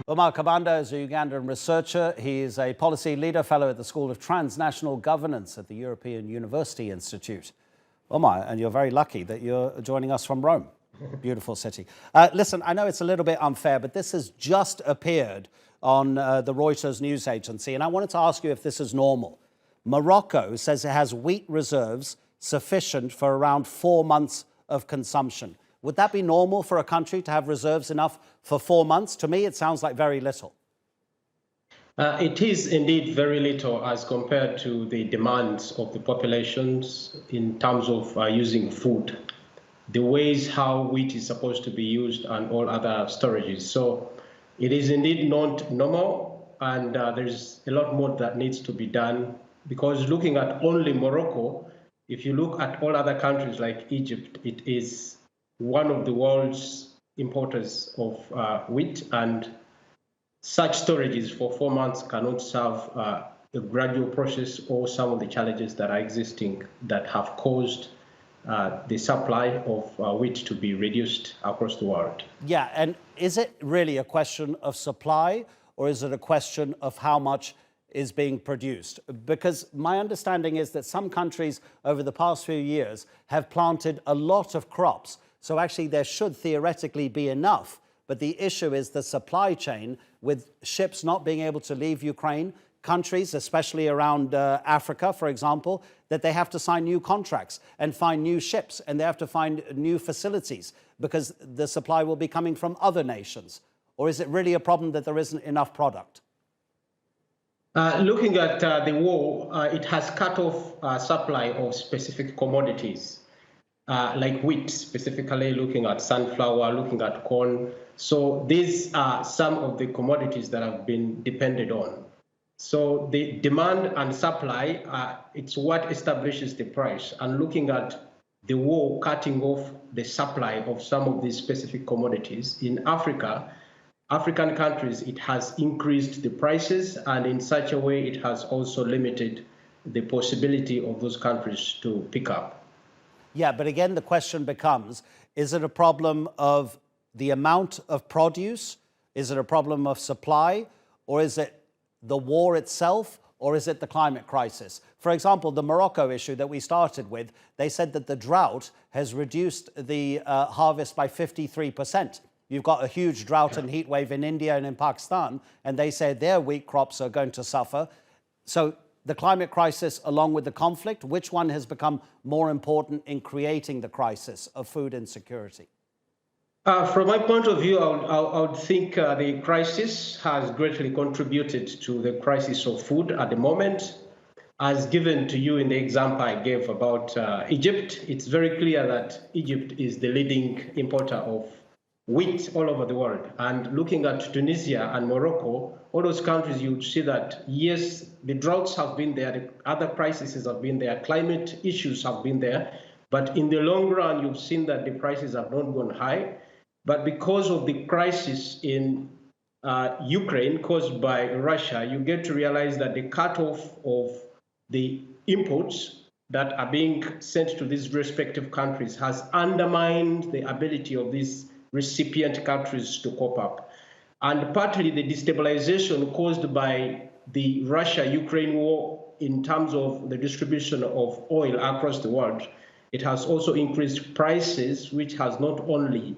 Umar Kabanda is a Ugandan researcher. He is a policy leader fellow at the School of Transnational Governance at the European University Institute. Umar, and you're very lucky that you're joining us from Rome. Beautiful city. Listen, I know it's a little bit unfair, but this has just appeared on the Reuters news agency, and I wanted to ask you if this is normal. Morocco says it has wheat reserves sufficient for around 4 months of consumption. Would that be normal for a country to have reserves enough for 4 months? To me, it sounds like very little. It is indeed very little as compared to the demands of the populations in terms of using food, the ways how wheat is supposed to be used and all other storages. So it is indeed not normal, and there's a lot more that needs to be done, because looking at only Morocco, if you look at all other countries like Egypt, it is one of the world's importers of wheat, and such storages for 4 months cannot serve a gradual process or some of the challenges that are existing that have caused the supply of wheat to be reduced across the world. Yeah, and is it really a question of supply, or is it a question of how much is being produced? Because my understanding is that some countries over the past few years have planted a lot of crops. So actually there should theoretically be enough. But the issue is the supply chain, with ships not being able to leave Ukraine, countries, especially around Africa, for example, that they have to sign new contracts and find new ships, and they have to find new facilities because the supply will be coming from other nations. Or is it really a problem that there isn't enough product? Looking at the war, it has cut off supply of specific commodities, like wheat, specifically looking at sunflower, looking at corn. So these are some of the commodities that have been depended on. So the demand and supply, it's what establishes the price. And looking at the war cutting off the supply of some of these specific commodities in African countries, it has increased the prices, and in such a way it has also limited the possibility of those countries to pick up. Yeah, but again, the question becomes, is it a problem of the amount of produce? Is it a problem of supply? Or is it the war itself? Or is it the climate crisis? For example, the Morocco issue that we started with, they said that the drought has reduced the harvest by 53%. You've got a huge drought and heat wave in India and in Pakistan, and they say their wheat crops are going to suffer. So the climate crisis along with the conflict, which one has become more important in creating the crisis of food insecurity? From my point of view, I would think the crisis has greatly contributed to the crisis of food at the moment. As given to you in the example I gave about Egypt, it's very clear that Egypt is the leading importer of wheat all over the world. And looking at Tunisia and Morocco, all those countries, you would see that, yes, the droughts have been there, the other crises have been there, climate issues have been there, but in the long run, you've seen that the prices have not gone high. But because of the crisis in Ukraine caused by Russia, you get to realize that the cutoff of the imports that are being sent to these respective countries has undermined the ability of these recipient countries to cope up. And partly the destabilization caused by the Russia-Ukraine war in terms of the distribution of oil across the world, it has also increased prices, which has not only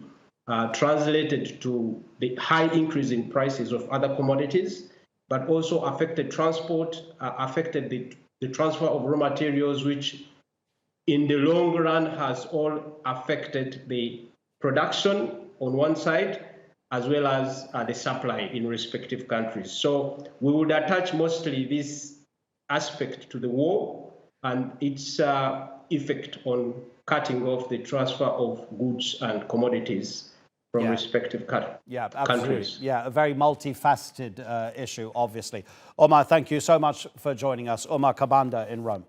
translated to the high increase in prices of other commodities, but also affected transport, affected the transfer of raw materials, which in the long run has all affected the production on one side, as well as the supply in respective countries. So we would attach mostly this aspect to the war and its effect on cutting off the transfer of goods and commodities from respective countries. Yeah, absolutely. Yeah, a very multifaceted issue, obviously. Umar, thank you so much for joining us. Umar Kabanda in Rome.